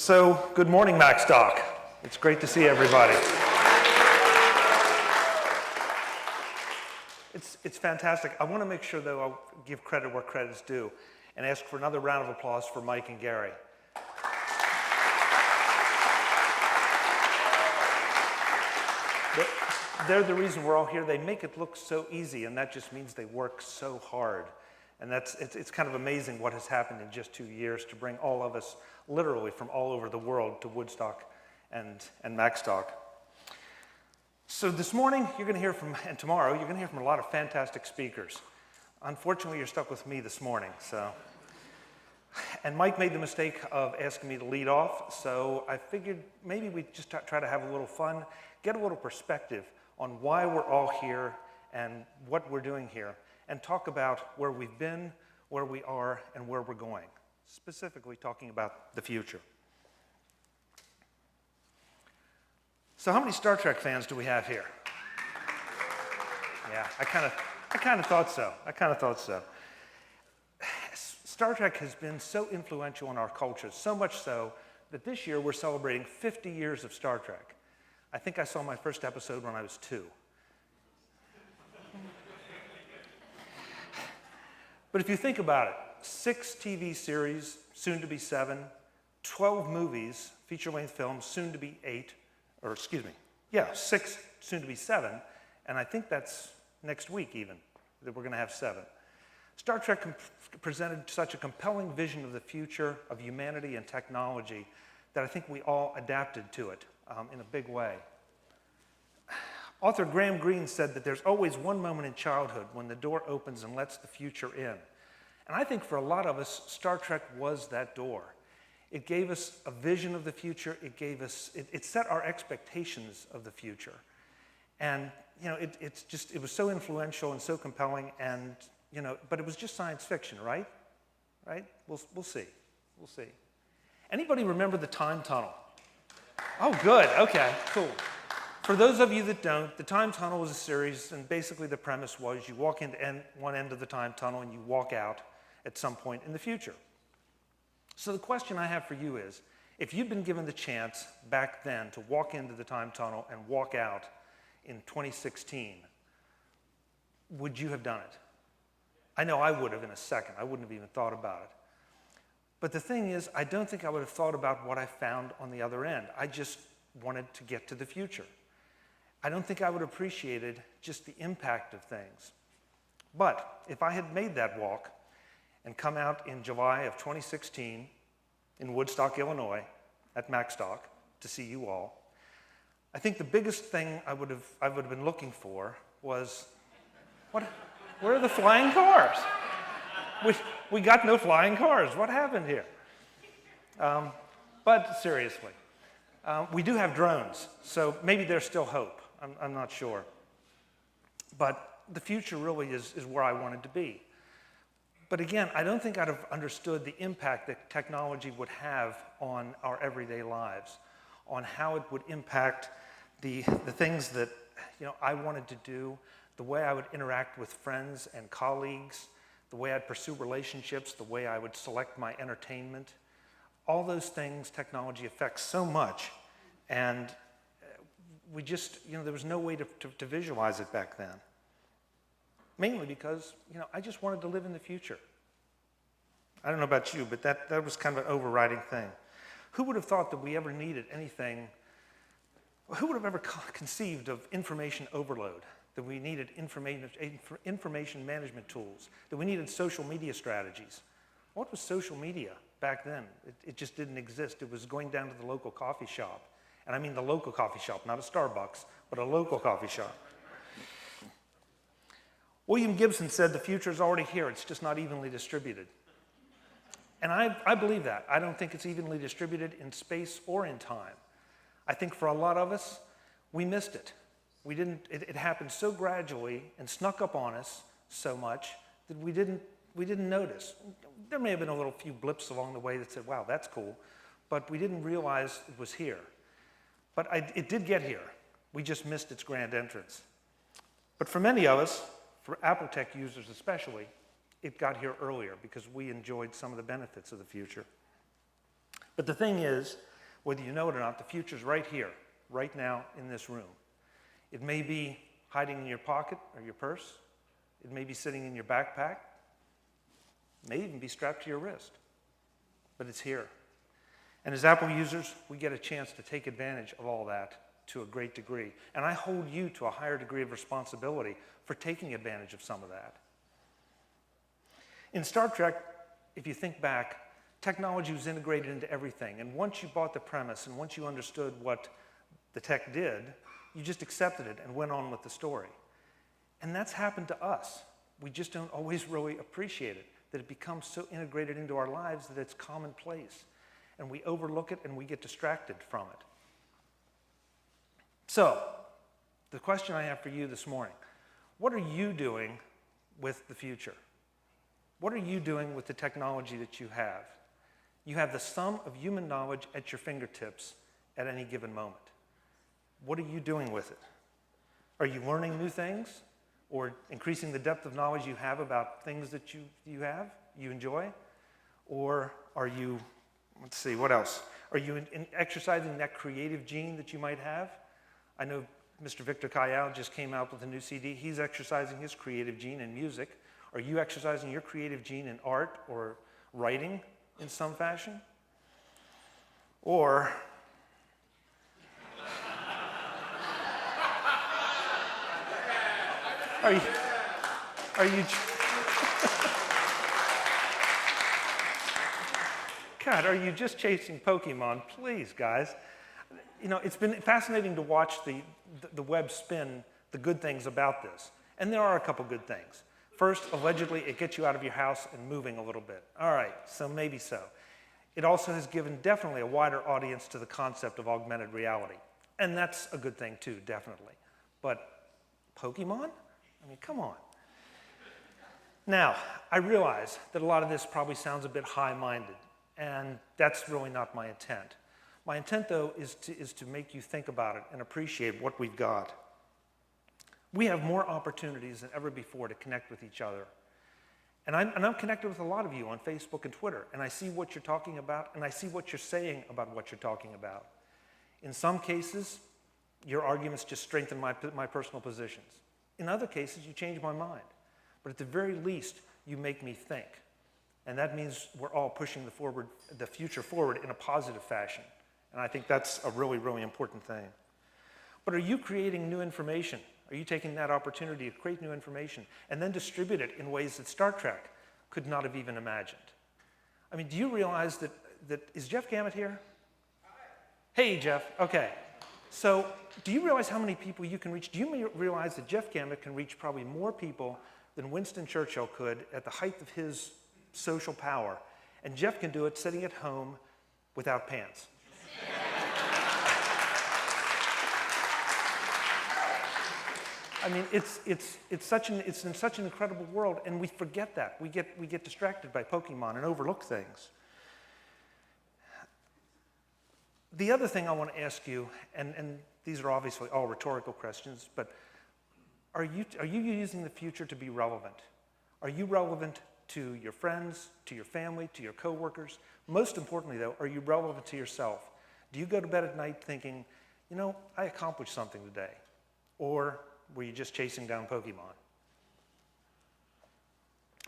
So, good morning, Macstock. It's great to see everybody. It's fantastic. I want to make sure, though, I'll give credit where credit's due and ask for another round of applause for Mike and Gary. They're the reason we're all here. They make it look so easy, and that just means they work so hard. And it's kind of amazing what has happened in just 2 years to bring all of us, literally from all over the world, to Woodstock and Macstock. So this morning, you're going to hear from, and tomorrow, you're going to hear from a lot of fantastic speakers. Unfortunately, you're stuck with me this morning, so. And Mike made the mistake of asking me to lead off, so I figured maybe we'd just try to have a little fun, get a little perspective on why we're all here and what we're doing here, and talk about where we've been, where we are, and where we're going, specifically talking about the future. So how many Star Trek fans do we have here? Yeah, I kind of thought so. Star Trek has been so influential in our culture, so much so that this year we're celebrating 50 years of Star Trek. I think I saw my first episode when I was 2. But if you think about it, 6 TV series, soon to be 7, 12 movies, feature-length films, soon to be 8, or excuse me, 6, soon to be 7, and I think that's next week even, that we're going to have 7. Star Trek presented such a compelling vision of the future of humanity and technology that I think we all adapted to it in a big way. Author Graham Greene said that there's always one moment in childhood when the door opens and lets the future in. And I think for a lot of us, Star Trek was that door. It gave us a vision of the future. It set our expectations of the future. And, it was so influential and so compelling, and, but it was just science fiction, right? Right? We'll see. We'll see. Anybody remember the time tunnel? Oh, good. Okay, cool. For those of you that don't, the time tunnel was a series, and basically the premise was you walk into one end of the time tunnel and you walk out at some point in the future. So the question I have for you is, if you'd been given the chance back then to walk into the time tunnel and walk out in 2016, would you have done it? I know I would have in a second. I wouldn't have even thought about it. But the thing is, I don't think I would have thought about what I found on the other end. I just wanted to get to the future. I don't think I would have appreciated just the impact of things. But if I had made that walk and come out in July of 2016 in Woodstock, Illinois, at Macstock to see you all, I think the biggest thing I would have been looking for was, where are the flying cars? We got no flying cars. What happened here? But seriously, we do have drones, so maybe there's still hope. I'm not sure. But the future really is where I wanted to be. But again, I don't think I'd have understood the impact that technology would have on our everyday lives, on how it would impact the things that I wanted to do, the way I would interact with friends and colleagues, the way I'd pursue relationships, the way I would select my entertainment. All those things technology affects so much, and we just, there was no way to visualize it back then. Mainly because, I just wanted to live in the future. I don't know about you, but that was kind of an overriding thing. Who would have thought that we ever needed anything? Who would have ever conceived of information overload? That we needed information management tools? That we needed social media strategies? What was social media back then? It just didn't exist. It was going down to the local coffee shop. And I mean the local coffee shop, not a Starbucks, but a local coffee shop. William Gibson said the future is already here, it's just not evenly distributed. And I believe that. I don't think it's evenly distributed in space or in time. I think for a lot of us, we missed it. It happened so gradually and snuck up on us so much that we didn't notice. There may have been a few blips along the way that said, wow, that's cool, but we didn't realize it was here. But it did get here. We just missed its grand entrance. But for many of us, for Apple Tech users especially, it got here earlier because we enjoyed some of the benefits of the future. But the thing is Whether you know it or not, the future's right here, right now in this room. It may be hiding in your pocket or your purse. It may be sitting in your backpack. It may even be strapped to your wrist. But it's here. And as Apple users, we get a chance to take advantage of all that to a great degree. And I hold you to a higher degree of responsibility for taking advantage of some of that. In Star Trek, if you think back, technology was integrated into everything. And once you bought the premise and once you understood what the tech did, you just accepted it and went on with the story. And that's happened to us. We just don't always really appreciate it, that it becomes so integrated into our lives that it's commonplace. And we overlook it and we get distracted from it. So, the question I have for you this morning, what are you doing with the future? What are you doing with the technology that you have? You have the sum of human knowledge at your fingertips at any given moment. What are you doing with it? Are you learning new things or increasing the depth of knowledge you have about things that you enjoy? Or are you, let's see, what else? Are you exercising that creative gene that you might have? I know Mr. Victor Kayal just came out with a new CD. He's exercising his creative gene in music. Are you exercising your creative gene in art or writing in some fashion? Or are you God, are you just chasing Pokemon? Please, guys. You know, it's been fascinating to watch the web spin the good things about this. And there are a couple good things. First, allegedly, it gets you out of your house and moving a little bit. All right, so maybe so. It also has given definitely a wider audience to the concept of augmented reality. And that's a good thing too, definitely. But Pokemon? I mean, come on. Now, I realize that a lot of this probably sounds a bit high-minded, and that's really not my intent. My intent, though, is to make you think about it and appreciate what we've got. We have more opportunities than ever before to connect with each other. And I'm connected with a lot of you on Facebook and Twitter, and I see what you're talking about, and I see what you're saying about what you're talking about. In some cases, your arguments just strengthen my personal positions. In other cases, you change my mind. But at the very least, you make me think. And that means we're all pushing the future forward in a positive fashion. And I think that's a really, really important thing. But are you creating new information? Are you taking that opportunity to create new information and then distribute it in ways that Star Trek could not have even imagined? I mean, do you realize that is Jeff Gamet here? Hey, Jeff. Okay. So do you realize how many people you can reach? Do you realize that Jeff Gamet can reach probably more people than Winston Churchill could at the height of his social power? And Jeff can do it sitting at home without pants. I mean, it's in such an incredible world, and we forget that. We get distracted by Pokemon and overlook things. The other thing I want to ask you, and these are obviously all rhetorical questions, but are you using the future to be relevant? Are you relevant to your friends, to your family, to your coworkers? Most importantly, though, are you relevant to yourself? Do you go to bed at night thinking, you know, I accomplished something today? Or were you just chasing down Pokemon?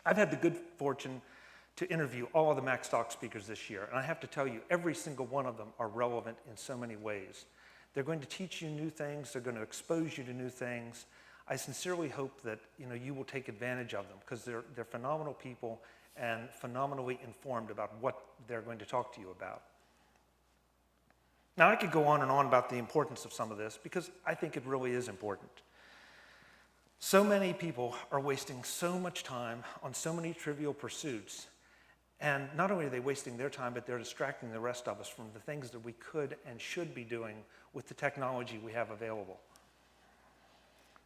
I've had the good fortune to interview all of the Macstock speakers this year, and I have to tell you, every single one of them are relevant in so many ways. They're going to teach you new things. They're going to expose you to new things. I sincerely hope that you will take advantage of them because they're phenomenal people and phenomenally informed about what they're going to talk to you about. Now, I could go on and on about the importance of some of this because I think it really is important. So many people are wasting so much time on so many trivial pursuits, and not only are they wasting their time, but they're distracting the rest of us from the things that we could and should be doing with the technology we have available.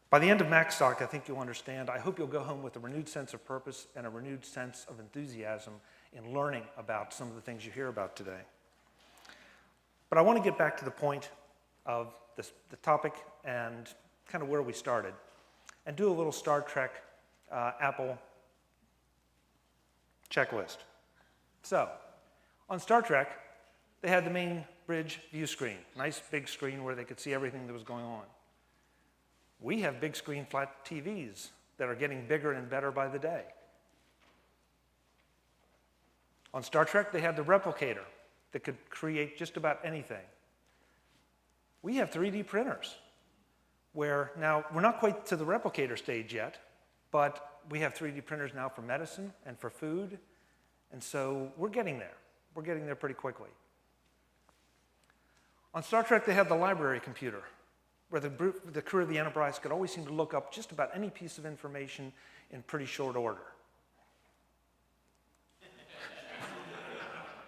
By the end of Macstock, I think you'll understand. I hope you'll go home with a renewed sense of purpose and a renewed sense of enthusiasm in learning about some of the things you hear about today. But I want to get back to the point of the topic and kind of where we started, and do a little Star Trek Apple checklist. So, on Star Trek, they had the main bridge view screen, nice big screen where they could see everything that was going on. We have big screen flat TVs that are getting bigger and better by the day. On Star Trek, they had the replicator that could create just about anything. We have 3D printers where now we're not quite to the replicator stage yet, but we have 3D printers now for medicine and for food, and so we're getting there. We're getting there pretty quickly. On Star Trek, they had the library computer, where the crew of the Enterprise could always seem to look up just about any piece of information in pretty short order.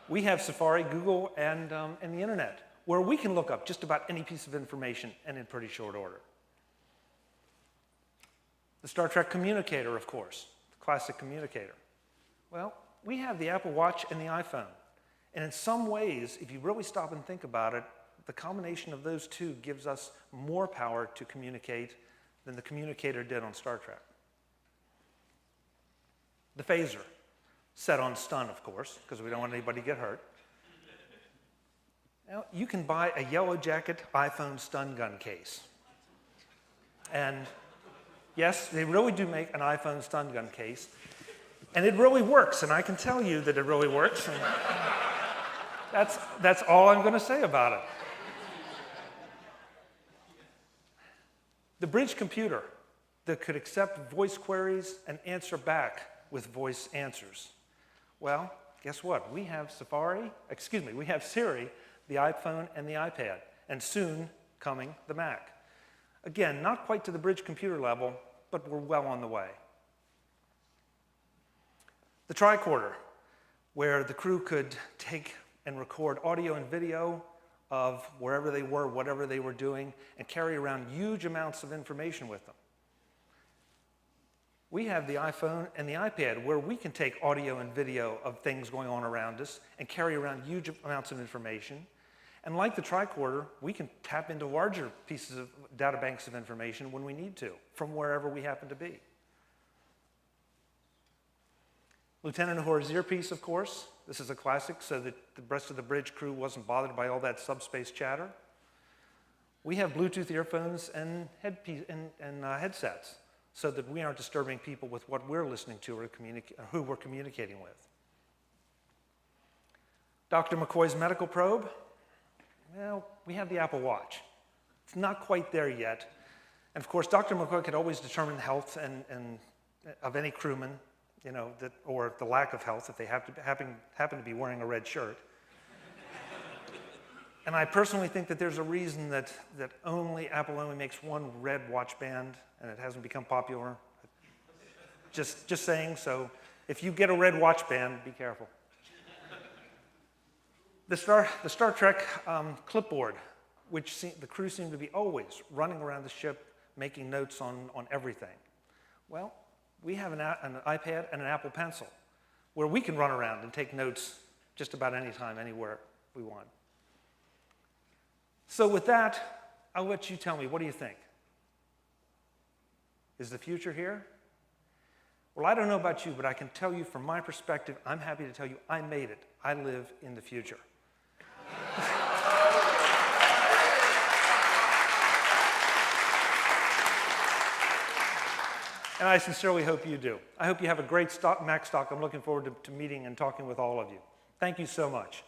We have Safari, Google, and the internet, where we can look up just about any piece of information and in pretty short order. The Star Trek communicator, of course, the classic communicator. Well, we have the Apple Watch and the iPhone. And in some ways, if you really stop and think about it, the combination of those two gives us more power to communicate than the communicator did on Star Trek. The phaser, set on stun, of course, because we don't want anybody to get hurt. Now, you can buy a Yellow Jacket iPhone stun gun case. And yes, they really do make an iPhone stun gun case. And it really works, and I can tell you that it really works. And that's all I'm going to say about it. The bridge computer that could accept voice queries and answer back with voice answers. Well, guess what? We have we have Siri, the iPhone, and the iPad, and soon coming, the Mac. Again, not quite to the bridge computer level, but we're well on the way. The tricorder, where the crew could take and record audio and video of wherever they were, whatever they were doing, and carry around huge amounts of information with them. We have the iPhone and the iPad where we can take audio and video of things going on around us and carry around huge amounts of information. And like the tricorder, we can tap into larger pieces of data banks of information when we need to, from wherever we happen to be. Lieutenant Uhura's earpiece, of course. This is a classic, so that the rest of the bridge crew wasn't bothered by all that subspace chatter. We have Bluetooth earphones and headsets, so that we aren't disturbing people with what we're listening to or who we're communicating with. Dr. McCoy's medical probe. Well, we have the Apple Watch. It's not quite there yet. And of course, Dr. McCoy could always determine the health of any crewman, or the lack of health if they happen to be wearing a red shirt. And I personally think that there's a reason that Apple only makes one red watch band and it hasn't become popular. Just saying, so if you get a red watch band, be careful. The Star Trek clipboard, which the crew seemed to be always running around the ship making notes on everything. Well, we have an iPad and an Apple Pencil where we can run around and take notes just about any time, anywhere we want. So with that, I'll let you tell me, what do you think? Is the future here? Well, I don't know about you, but I can tell you from my perspective, I'm happy to tell you I made it. I live in the future. And I sincerely hope you do. I hope you have a great Macstock. I'm looking forward to meeting and talking with all of you. Thank you so much.